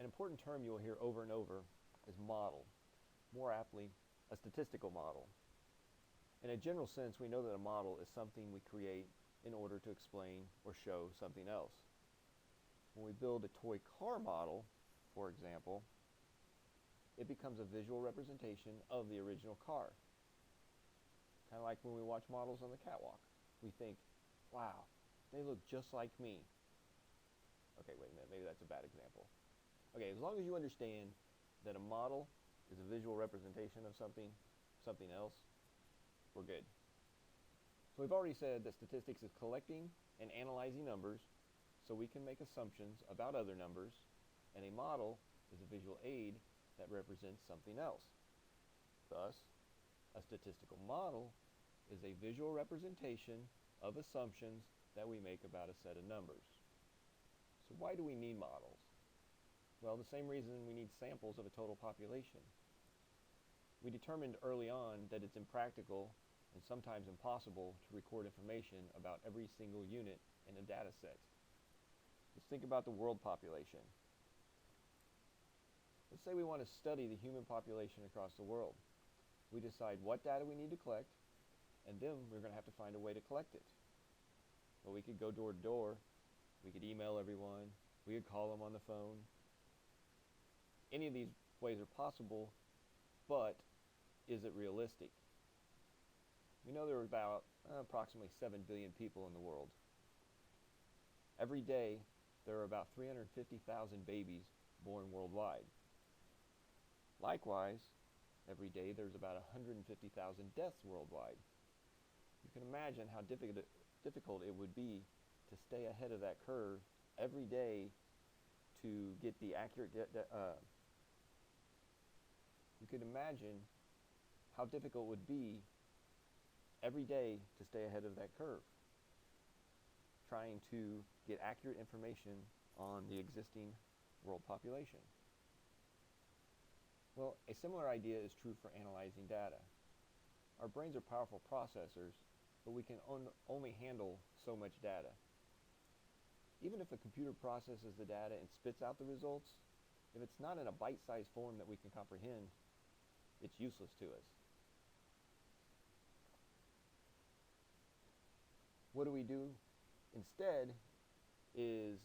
An important term you will hear over and over is model, more aptly, a statistical model. In a general sense, we know that a model is something we create in order to explain or show something else. When we build a toy car model, for example, it becomes a visual representation of the original car. Kind of like when we watch models on the catwalk. We think, wow, they look just like me. Okay, wait a minute, maybe that's a bad example. Okay, as long as you understand that a model is a visual representation of something else, we're good. So we've already said that statistics is collecting and analyzing numbers so we can make assumptions about other numbers, and a model is a visual aid that represents something else. Thus, a statistical model is a visual representation of assumptions that we make about a set of numbers. So why do we need models? Well, the same reason we need samples of a total population. We determined early on that it's impractical and sometimes impossible to record information about every single unit in a data set. Let's think about the world population. Let's say we want to study the human population across the world. We decide what data we need to collect, and then we're going to have to find a way to collect it. Well, we could go door to door, we could email everyone, we could call them on the phone. Any of these ways are possible, but is it realistic? We know there are about approximately 7 billion people in the world. Every day, there are about 350,000 babies born worldwide. Likewise, every day there's about 150,000 deaths worldwide. You can imagine how difficult it would be to stay ahead of that curve every day to get the accurate you could imagine how difficult it would be every day to stay ahead of that curve, trying to get accurate information on the existing world population. Well, a similar idea is true for analyzing data. Our brains are powerful processors, but we can only handle so much data. Even if a computer processes the data and spits out the results, if it's not in a bite-sized form that we can comprehend, it's useless to us. What do we do instead is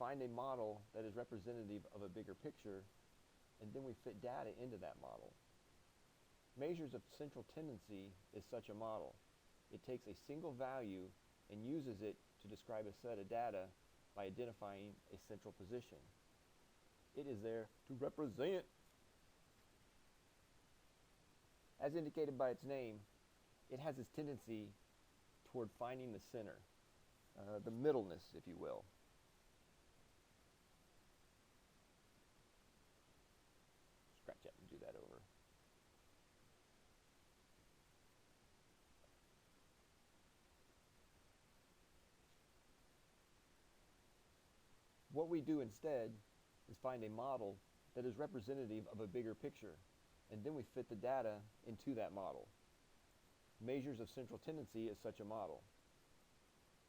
find a model that is representative of a bigger picture, and then we fit data into that model. Measures of central tendency is such a model. It takes a single value and uses it to describe a set of data by identifying a central position. It is there to represent. As indicated by its name, it has its tendency toward finding the center, the middleness, if you will. Scratch that and do that over. What we do instead is find a model that is representative of a bigger picture, and then we fit the data into that model. Measures of central tendency is such a model.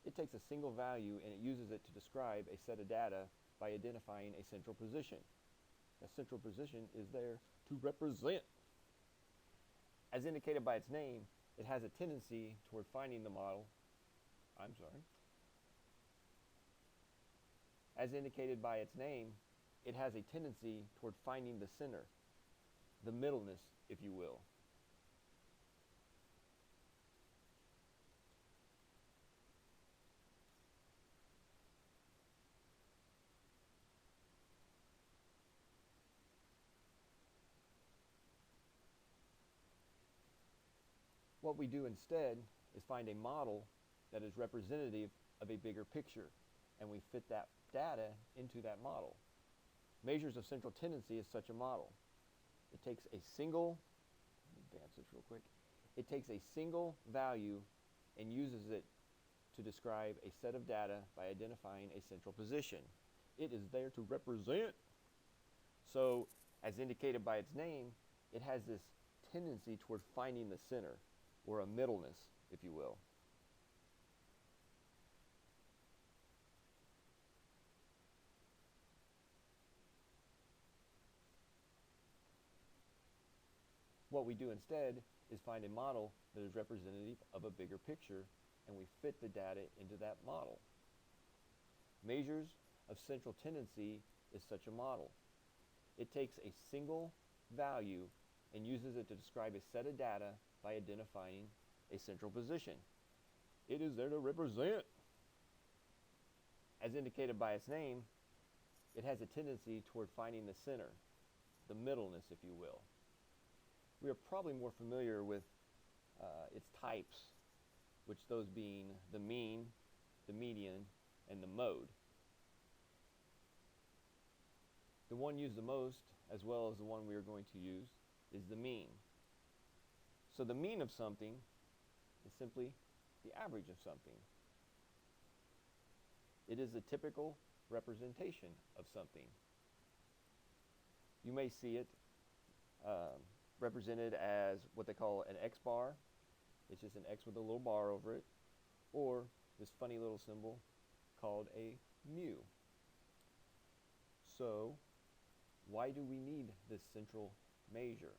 It takes a single value and it uses it to describe a set of data by identifying a central position. A central position is there to represent. As indicated by its name, it has a tendency toward finding the model. As indicated by its name, it has a tendency toward finding the center, the middleness, if you will. What we do instead is find a model that is representative of a bigger picture, and we fit that data into that model. Measures of central tendency is such a model. It takes a single, advance this real quick. It takes a single value and uses it to describe a set of data by identifying a central position. It is there to represent. So, as indicated by its name, it has this tendency toward finding the center, or a middleness, if you will. what we do instead is find a model that is representative of a bigger picture, and we fit the data into that model. Measures of central tendency is such a model. It takes a single value and uses it to describe a set of data by identifying a central position. It is there to represent. As indicated by its name, it has a tendency toward finding the center, the middleness, if you will. We are probably more familiar with its types, which those being the mean, the median, and the mode. The one used the most, as well as the one we are going to use, is the mean. So the mean of something is simply the average of something. It is a typical representation of something. You may see it represented as what they call an X bar. It's just an X with a little bar over it. Or this funny little symbol called a mu. So, why do we need this central measure?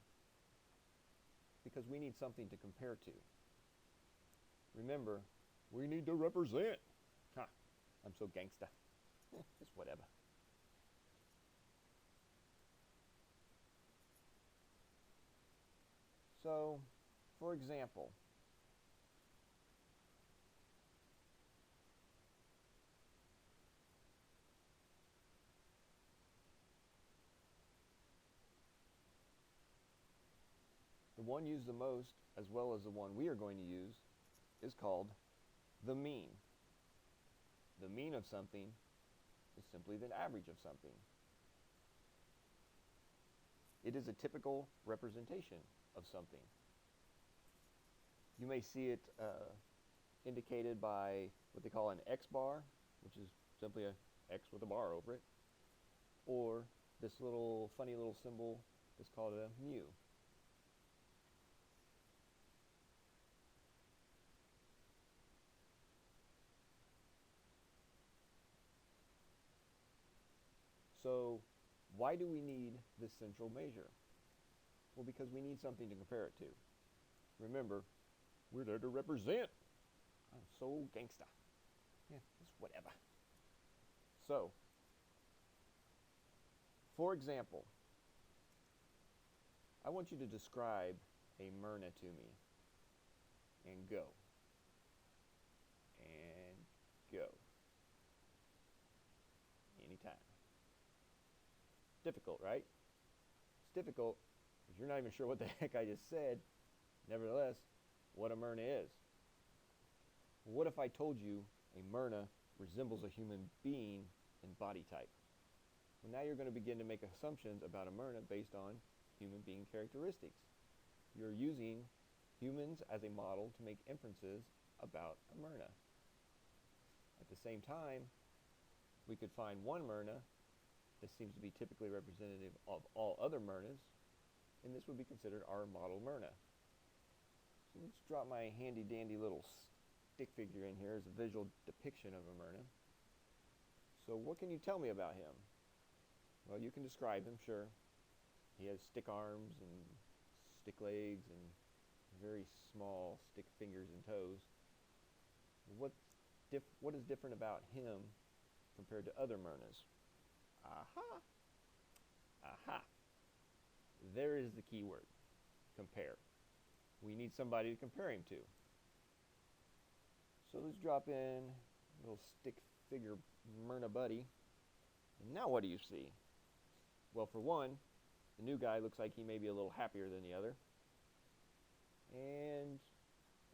Because we need something to compare to. Remember, we need to represent. I'm so gangsta. It's whatever. So, for example, the one used the most, as well as the one we are going to use, is called the mean. The mean of something is simply the average of something. It is a typical representation of something. You may see it indicated by what they call an X bar, which is simply an X with a bar over it, or this little funny little symbol is called a mu. So why do we need this central measure? Well, because we need something to compare it to. Remember, we're there to represent. I'm so gangsta. Yeah, it's whatever. So, for example, I want you to describe a Myrna to me. And go. And go. Anytime. Difficult, right? It's difficult because you're not even sure what the heck I just said. Nevertheless, what a Myrna is. What if I told you a Myrna resembles a human being in body type? Well, now you're going to begin to make assumptions about a Myrna based on human being characteristics. You're using humans as a model to make inferences about a Myrna. At the same time, we could find one Myrna that seems to be typically representative of all other Myrnas, and this would be considered our model Myrna. So let's drop my handy dandy little stick figure in here as a visual depiction of a Myrna. So what can you tell me about him? Well, you can describe him, sure. He has stick arms and stick legs and very small stick fingers and toes. What is different about him compared to other Myrnas? Aha! Aha! There is the key word, compare. We need somebody to compare him to. So let's drop in a little stick figure Myrna buddy. And now what do you see? Well, for one, the new guy looks like he may be a little happier than the other. And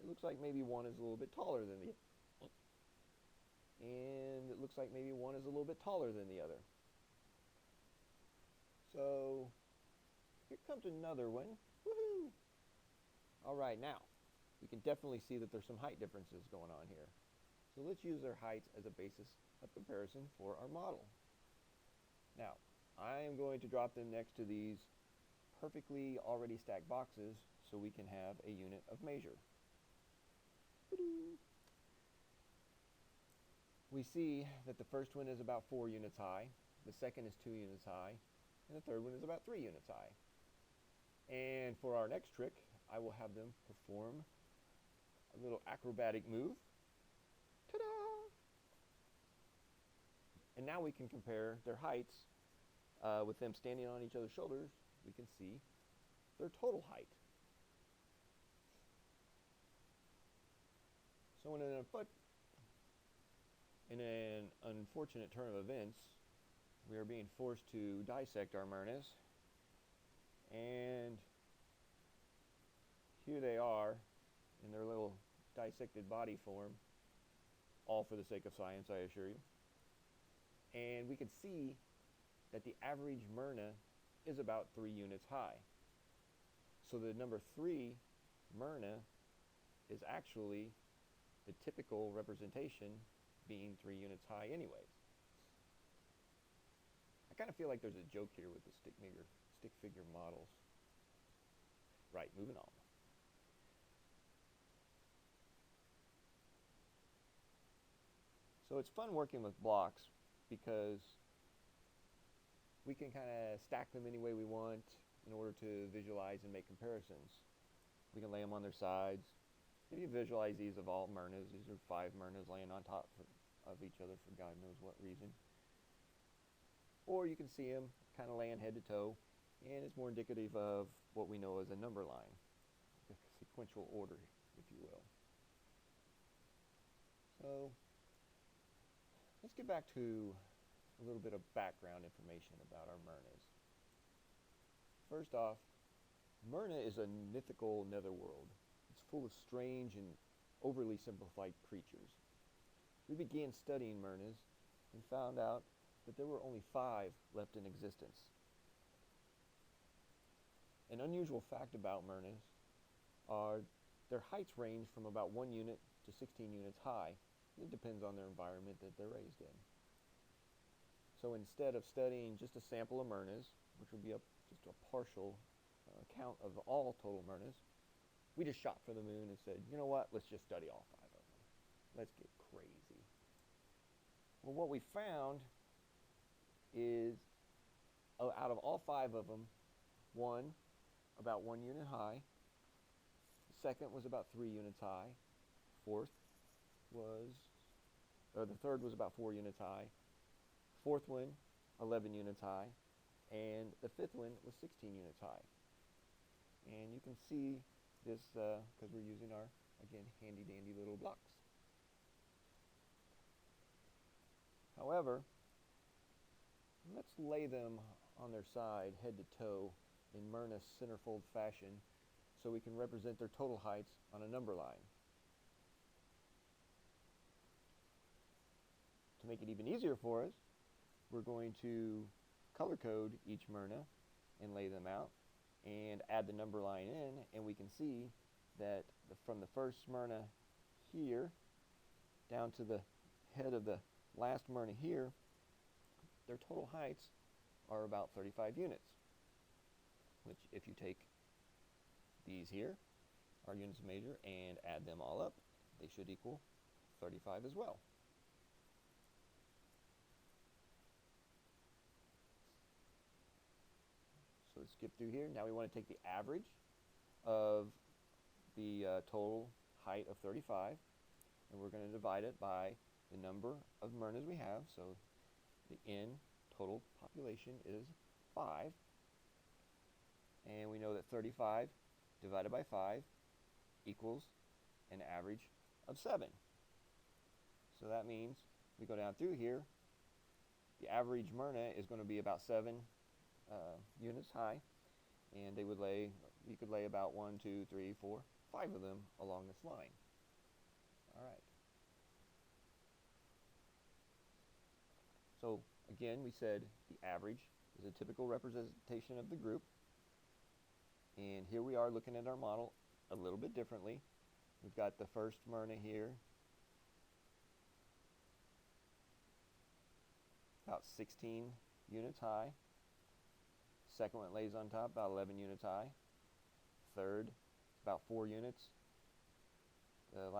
it looks like maybe one is a little bit taller than the other. And it looks like maybe one is a little bit taller than the other. So here comes another one. Woohoo! All right, now we can definitely see that there's some height differences going on here. So let's use their heights as a basis of comparison for our model. Now, I am going to drop them next to these perfectly already stacked boxes so we can have a unit of measure. We see that the first one is about 4 units high, the second is 2 units high, and the third one is about 3 units high. And for our next trick, I will have them perform a little acrobatic move. Ta-da! And now we can compare their heights with them standing on each other's shoulders. We can see their total height. So in an unfortunate turn of events, we are being forced to dissect our Myrnas. And here they are in their little dissected body form, all for the sake of science, I assure you. And we can see that the average Myrna is about 3 units high. So the number 3 Myrna is actually the typical representation being 3 units high anyways. I kind of feel like there's a joke here with the stick figure models. Right, moving on. So it's fun working with blocks because we can kind of stack them any way we want in order to visualize and make comparisons. We can lay them on their sides. If you visualize these of all Myrnas, these are 5 Myrnas laying on top of each other for God knows what reason. Or you can see them kind of laying head to toe, and it's more indicative of what we know as a number line, a sequential order, if you will. So let's get back to a little bit of background information about our Myrnas. First off, Myrna is a mythical netherworld. It's full of strange and overly simplified creatures. We began studying Myrnas and found out that there were only 5 left in existence. An unusual fact about Myrnas are their heights range from about 1 unit to 16 units high. It depends on their environment that they're raised in. So instead of studying just a sample of Myrnas, which would be just a partial count of all total Myrnas, we just shot for the moon and said, you know what, let's just study all 5 of them. Let's get crazy. Well, what we found is out of all 5 of them, one about 1 unit high, the second was about 3 units high, the third was about 4 units high, fourth one 11 units high, and the fifth one was 16 units high. And you can see this because we're using our, again, handy dandy little blocks. However, let's lay them on their side, head to toe, in Myrna centerfold fashion so we can represent their total heights on a number line. To make it even easier for us, we're going to color code each Myrna and lay them out and add the number line in, and we can see that from the first Myrna here down to the head of the last Myrna here, their total heights are about 35 units, which if you take these here, our units of measure, and add them all up, they should equal 35 as well. So let's skip through here. Now we want to take the average of the total height of 35, and we're going to divide it by the number of Myrnas we have. So the N total population is 5, and we know that 35 divided by 5 equals an average of 7. So that means we go down through here, the average Myrna is going to be about 7 units high, and you could lay about 1, 2, 3, 4, 5 of them along this line. All right. So again, we said the average is a typical representation of the group, and here we are looking at our model a little bit differently. We've got the first Myrna here, about 16 units high. Second one lays on top, about 11 units high. Third, about 4 units. The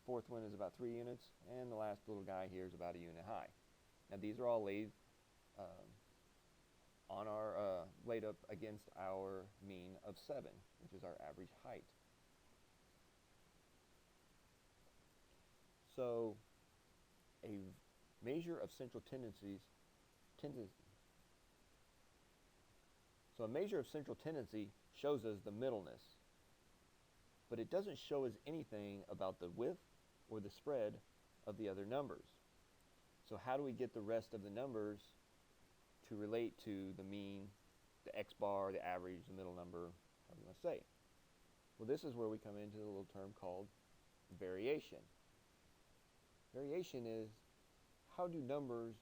fourth one is about 3 units, and the last little guy here is about 1 unit high. Now these are all laid laid up against our mean of 7, which is our average height. So a measure of central tendency shows us the middleness, but it doesn't show us anything about the width or the spread of the other numbers. So how do we get the rest of the numbers to relate to the mean, the x bar, the average, the middle number, however you want to say? Well, this is where we come into a little term called variation. Variation is how do numbers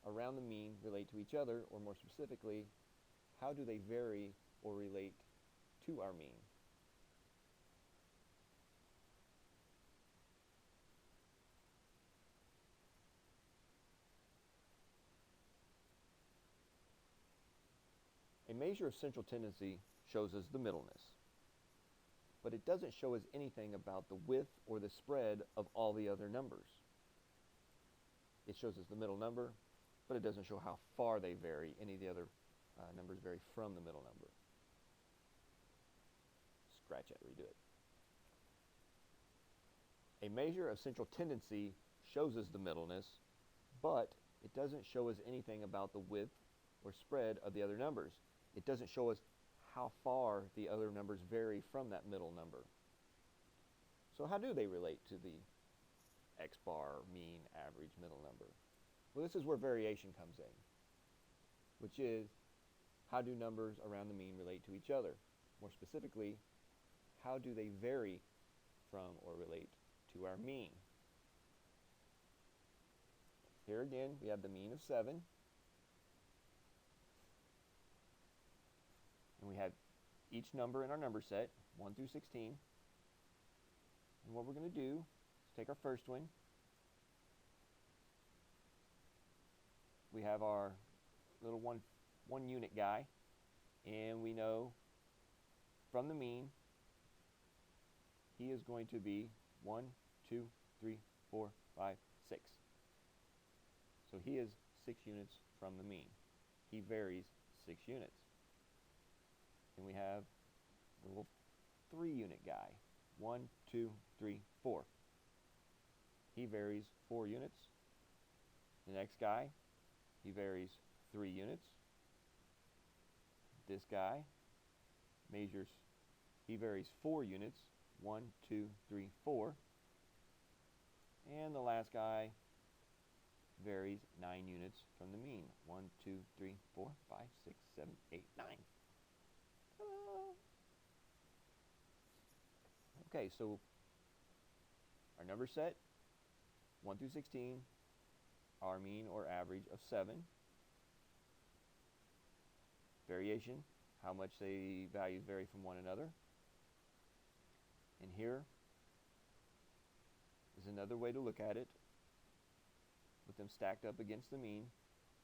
around the mean relate to each other, or more specifically, how do they vary or relate to our mean? A measure of central tendency shows us the middleness, but it doesn't show us anything about the width or the spread of all the other numbers. It shows us the middle number, but it doesn't show how far they vary. Any of the other numbers vary from the middle number. Scratch it, redo it. A measure of central tendency shows us the middleness, but it doesn't show us anything about the width or spread of the other numbers. It doesn't show us how far the other numbers vary from that middle number. So how do they relate to the x bar, mean, average, middle number? Well, this is where variation comes in, which is how do numbers around the mean relate to each other? More specifically, how do they vary from or relate to our mean? Here again, we have the mean of 7. And we have each number in our number set, 1 through 16. And what we're going to do is take our first one. We have our little one unit guy, and we know from the mean he is going to be 1, 2, 3, 4, 5, 6. So he is 6 units from the mean. He varies 6 units. And we have a little 3 unit guy, 1, 2, 3, 4. He varies 4 units. The next guy, he varies 3 units. This guy he varies 4 units, 1, 2, 3, 4. And the last guy varies 9 units from the mean, 1, 2, 3, 4, 5, 6, 7, 8, 9. Okay, so our number set, 1 through 16, our mean or average of 7. Variation, how much the values vary from one another. And here is another way to look at it, with them stacked up against the mean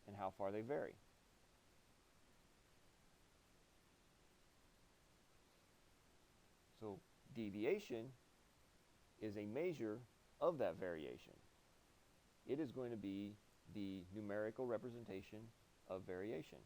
and how far they vary. So deviation is a measure of that variation. It is going to be the numerical representation of variation.